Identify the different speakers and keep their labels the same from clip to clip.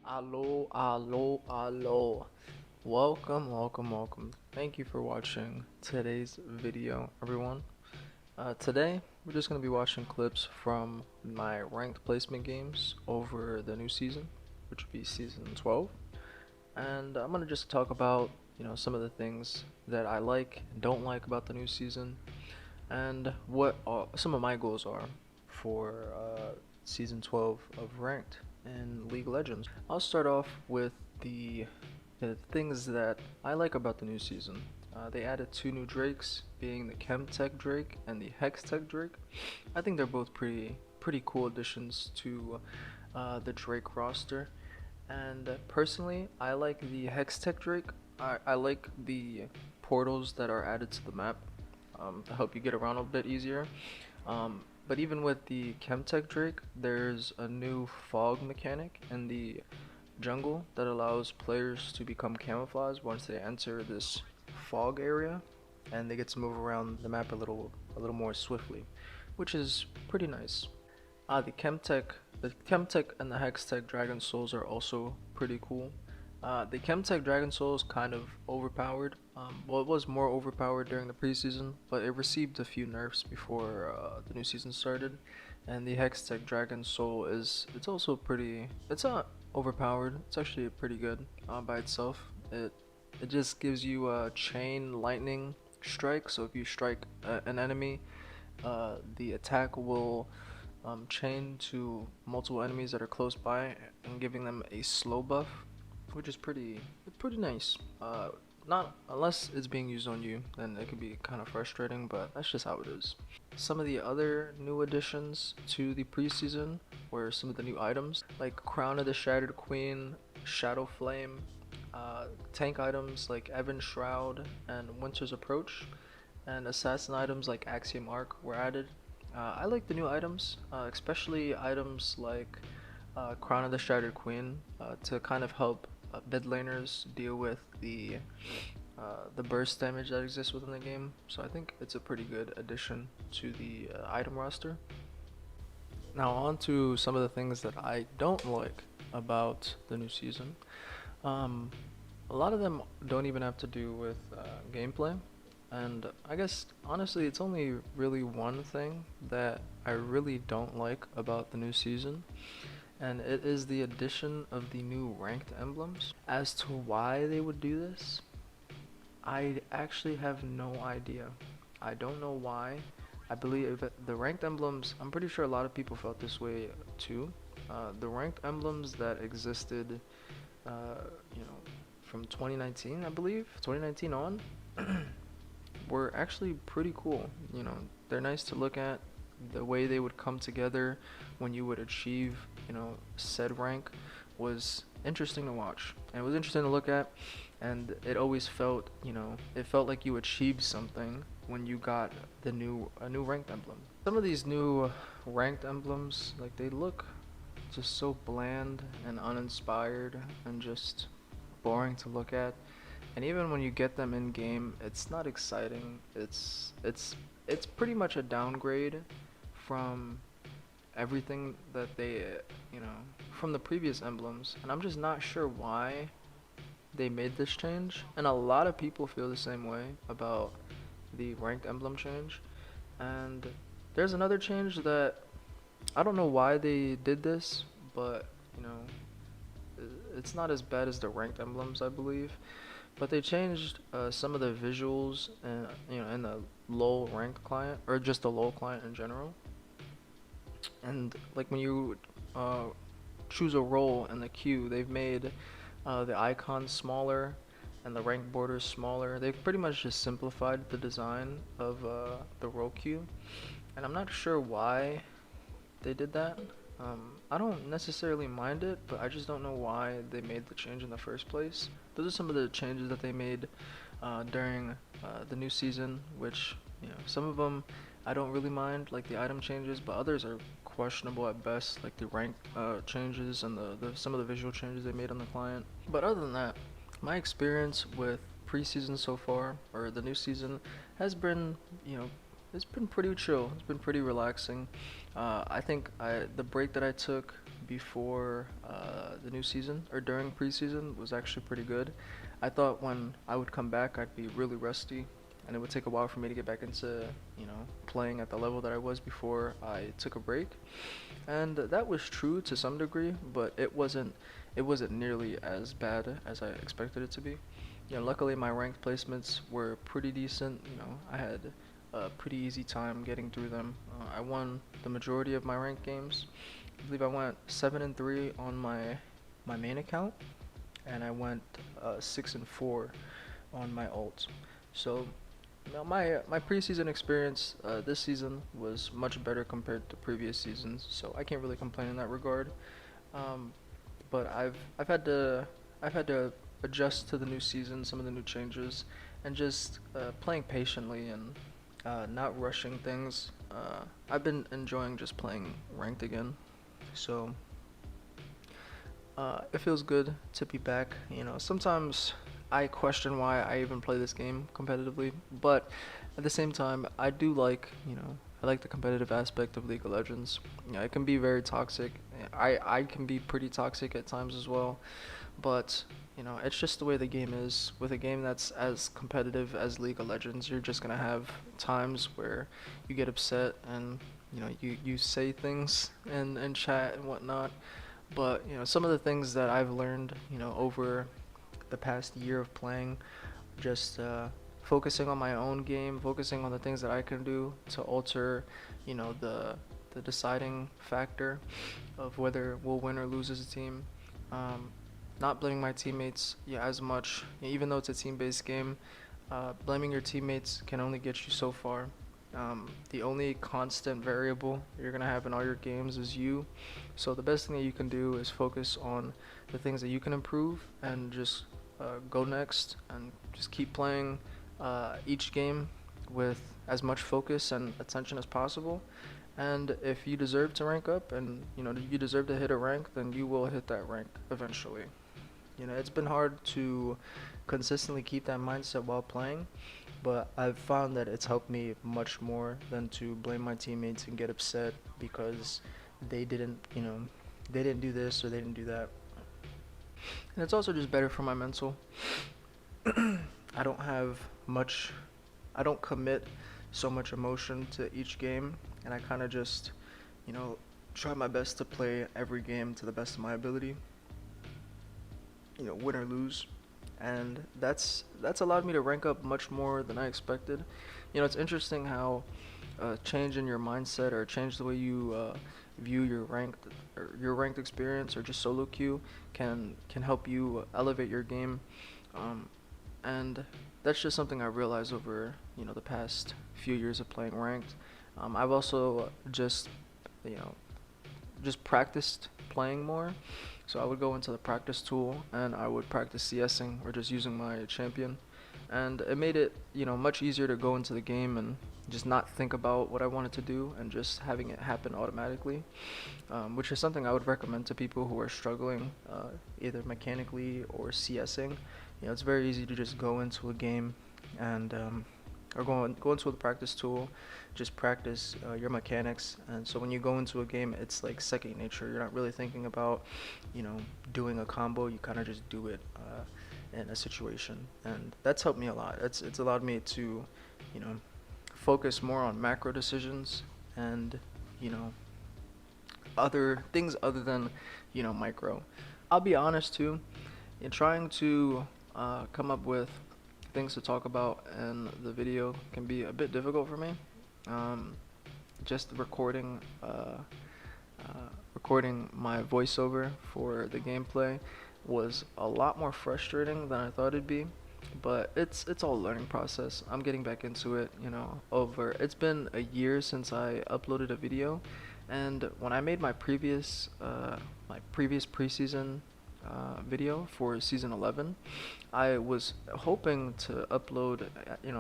Speaker 1: Allo, allo, allo. Welcome. Thank you for watching today's video, everyone. Today, we're just going to be watching clips from my ranked placement games over the new season, which would be season 12. And I'm going to just talk about, some of the things that I like and don't like about the new season, and what some of my goals are for season 12 of ranked in League of Legends. I'll start off with the things that I like about the new season. They added two new Drakes, being the Chemtech Drake and the Hextech Drake. I think they're both pretty cool additions to the Drake roster. And personally, I like the Hextech Drake. I like the portals that are added to the map to help you get around a bit easier. But even with the Chemtech Drake, there's a new fog mechanic in the jungle that allows players to become camouflaged once they enter this fog area, and they get to move around the map a little more swiftly, which is pretty nice. The Chemtech and the Hextech Dragon Souls are also pretty cool. The Chemtech Dragon Soul is kind of overpowered. Well, it was more overpowered during the preseason, but it received a few nerfs before the new season started. And the Hextech Dragon Soul it's also pretty. It's not overpowered. It's actually pretty good by itself. It just gives you a chain lightning strike. So if you strike an enemy, the attack will chain to multiple enemies that are close by and giving them a slow buff, which is pretty nice. Not unless it's being used on you, then it could be kind of frustrating, but that's just how it is. Some of the other new additions to the preseason were some of the new items, like Crown of the Shattered Queen, Shadow Flame, tank items like Evan Shroud and Winter's Approach, and assassin items like Axiom Arc were added. I like the new items, especially items like Crown of the Shattered Queen, to kind of help mid laners deal with the burst damage that exists within the game. So I think it's a pretty good addition to the item roster. Now on to some of the things that I don't like about the new season. Um, a lot of them don't even have to do with gameplay. And I guess honestly, it's only really one thing that I really don't like about the new season, and it is the addition of the new ranked emblems. As to why they would do this, I actually have no idea. I don't know why. I believe the ranked emblems, I'm pretty sure a lot of people felt this way too. The ranked emblems that existed, uh, you know, from 2019, I believe, 2019 on, were actually pretty cool. They're nice to look at. The way they would come together when you would achieve, said rank was interesting to watch. And it was interesting to look at, and it always felt, it felt like you achieved something when you got a new ranked emblem. Some of these new ranked emblems, like they look just so bland and uninspired and just boring to look at. And even when you get them in game, it's not exciting. It's pretty much a downgrade from everything that they, you know, from the previous emblems. And I'm just not sure why they made this change. And a lot of people feel the same way about the ranked emblem change. And there's another change that I don't know why they did this, but you know, it's not as bad as the ranked emblems, I believe. But they changed some of the visuals, and in the low ranked client, or just the low client in general. And like when you uh, choose a role in the queue, they've made the icons smaller and the rank borders smaller. They've pretty much just simplified the design of the role queue, and I'm not sure why they did that. I don't necessarily mind it, but I just don't know why they made the change in the first place. Those are some of the changes that they made during the new season, which, some of them I don't really mind, like the item changes, but others are questionable at best, like the rank changes and some of the visual changes they made on the client. But other than that, my experience with preseason so far, or the new season, has been, it's been pretty chill. It's been pretty relaxing. I think the break that I took before the new season or during preseason was actually pretty good. I thought when I would come back, I'd be really rusty, and it would take a while for me to get back into, playing at the level that I was before I took a break. And that was true to some degree, but it wasn't nearly as bad as I expected it to be. Luckily my ranked placements were pretty decent. I had a pretty easy time getting through them. I won the majority of my ranked games. I believe I went 7-3 on my main account, and I went 6-4 on my alt. So my preseason experience this season was much better compared to previous seasons, so I can't really complain in that regard. Um, but I've had to adjust to the new season, some of the new changes, and just playing patiently and not rushing things. I've been enjoying just playing ranked again, so it feels good to be back. Sometimes I question why I even play this game competitively, but at the same time, I like the competitive aspect of League of Legends. It can be very toxic. I can be pretty toxic at times as well, but it's just the way the game is. With a game that's as competitive as League of Legends, you're just gonna have times where you get upset and you say things in chat and whatnot. But some of the things that I've learned, over the past year of playing, just focusing on my own game, focusing on the things that I can do to alter, the deciding factor of whether we'll win or lose as a team. Um, Not blaming my teammates, as much, even though it's a team-based game. Blaming your teammates can only get you so far. The only constant variable you're gonna have in all your games is you. So the best thing that you can do is focus on the things that you can improve and just go next and just keep playing each game with as much focus and attention as possible. And if you deserve to rank up and you deserve to hit a rank, then you will hit that rank eventually. It's been hard to consistently keep that mindset while playing, but I've found that it's helped me much more than to blame my teammates and get upset because they didn't, they didn't do this or they didn't do that. And it's also just better for my mental. I don't have much, I don't commit so much emotion to each game, and I kind of just, you know, try my best to play every game to the best of my ability, win or lose. And that's allowed me to rank up much more than I expected. It's interesting how change in your mindset or change the way you view your ranked experience or just solo queue can help you elevate your game. Um, and that's just something I realized over the past few years of playing ranked. I've also you know just practiced playing more. So I would go into the practice tool and I would practice CSing or just using my champion. And it made it, much easier to go into the game and just not think about what I wanted to do and just having it happen automatically, which is something I would recommend to people who are struggling, either mechanically or CSing. It's very easy to just go into a game and or go into the practice tool, just practice your mechanics, and so when you go into a game, it's like second nature. You're not really thinking about, doing a combo. You kind of just do it in a situation, and that's helped me a lot. It's allowed me to, you know, focus more on macro decisions and, you know, other things other than, micro. I'll be honest too, in trying to come up with things to talk about in the video can be a bit difficult for me. Um, just recording my voiceover for the gameplay was a lot more frustrating than I thought it'd be, but it's all a learning process. I'm getting back into it, over it's been a year since I uploaded a video, and when I made my previous preseason video for season 11, I was hoping to upload,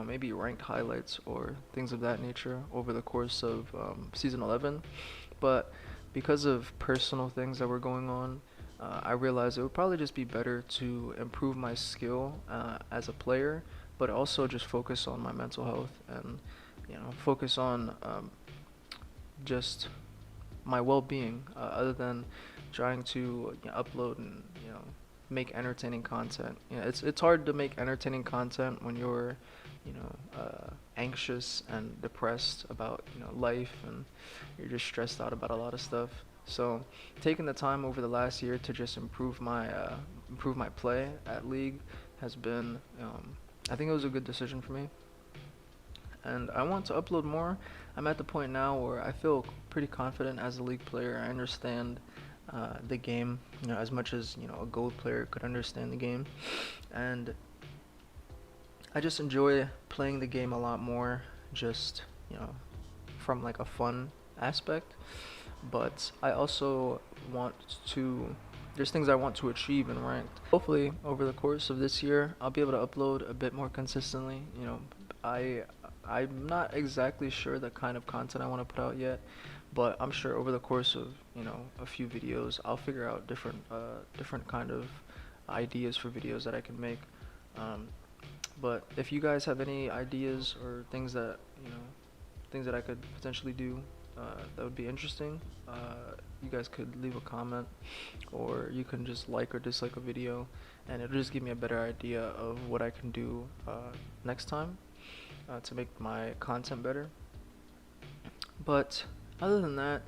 Speaker 1: maybe ranked highlights or things of that nature over the course of season 11, but because of personal things that were going on, I realized it would probably just be better to improve my skill as a player, but also just focus on my mental health and focus on just my well-being, other than trying to upload and make entertaining content. It's hard to make entertaining content when you're anxious and depressed about life, and you're just stressed out about a lot of stuff. So taking the time over the last year to just improve my play at League has been, I think it was a good decision for me, and I want to upload more. I'm at the point now where I feel pretty confident as a League player. I understand the game, as much as a gold player could understand the game, and I just enjoy playing the game a lot more, just from like a fun aspect. But I also want to. There's things I want to achieve in ranked. Hopefully, over the course of this year, I'll be able to upload a bit more consistently. I I'm not exactly sure the kind of content I want to put out yet, but I'm sure over the course of a few videos, I'll figure out different kind of ideas for videos that I can make. Um, but if you guys have any ideas or things that I could potentially do that would be interesting, you guys could leave a comment, or you can just like or dislike a video, and it'll just give me a better idea of what I can do next time to make my content better. But other than that,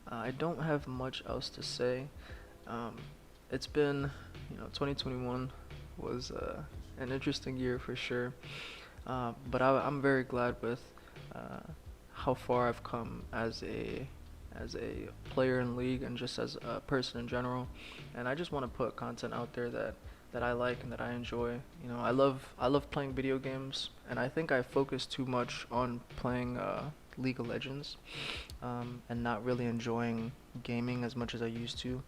Speaker 1: I don't have much else to say. Um, it's been, 2021 was an interesting year for sure. But I'm very glad with uh, how far I've come as a player in League and just as a person in general. And I just want to put content out there that I like and that I enjoy. I love playing video games, and I think I focus too much on playing League of Legends, and not really enjoying gaming as much as I used to.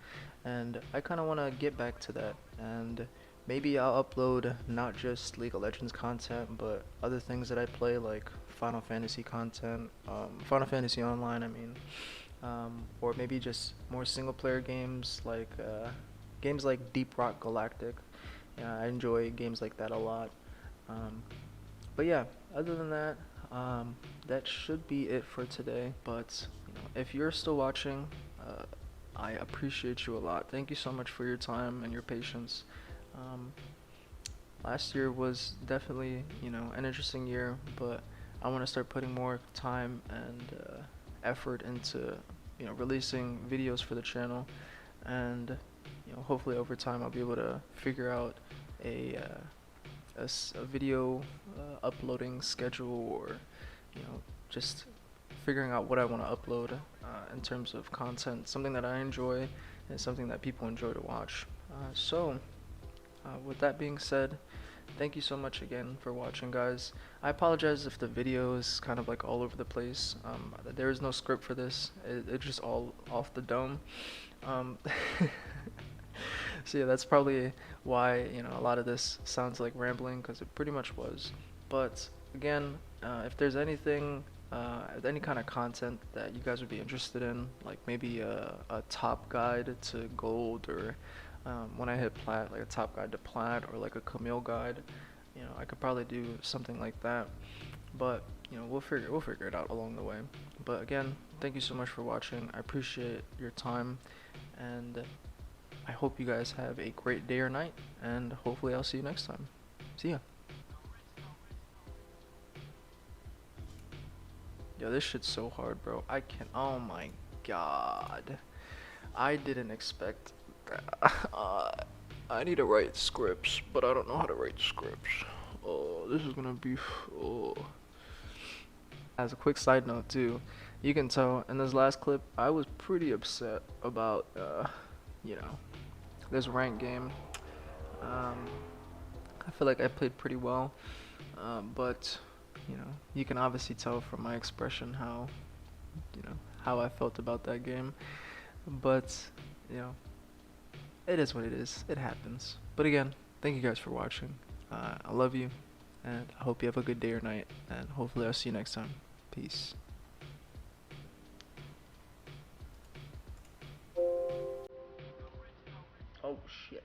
Speaker 1: And I kind of want to get back to that, and maybe I'll upload not just League of Legends content, but other things that I play, like Final Fantasy content, Final Fantasy Online, I mean, or maybe just more single player games, like games like Deep Rock Galactic. Yeah, I enjoy games like that a lot. Um, but yeah, other than that, that should be it for today. But if you're still watching, uh, I appreciate you a lot. Thank you so much for your time and your patience. Um, Last year was definitely, an interesting year, but I want to start putting more time and effort into, releasing videos for the channel, and hopefully over time I'll be able to figure out a a video uploading schedule, or just figuring out what I want to upload in terms of content, something that I enjoy and something that people enjoy to watch. With that being said, thank you so much again for watching, guys. I apologize if the video is kind of like all over the place. There is no script for this. It's just all off the dome. Um, so yeah, that's probably why a lot of this sounds like rambling, because it pretty much was. But again, if there's anything, any kind of content that you guys would be interested in, like maybe a top guide to gold, or when I hit plat, like a top guide to plat, or like a Camille guide, I could probably do something like that. But we'll figure it out along the way. But again, thank you so much for watching. I appreciate your time, and I hope you guys have a great day or night, and hopefully I'll see you next time. See ya. Yo, this shit's so hard, bro. I can't. Oh my god. I didn't expect that. I need to write scripts, but I don't know how to write scripts. Oh, this is gonna be. Oh. As a quick side note, too, you can tell in this last clip, I was pretty upset about, you know, this ranked game. Um, I feel like I played pretty well, but you can obviously tell from my expression how I felt about that game. But you know, it is what it is. It happens. But again, thank you guys for watching. I love you, and I hope you have a good day or night. And hopefully, I'll see you next time. Peace. Oh shit.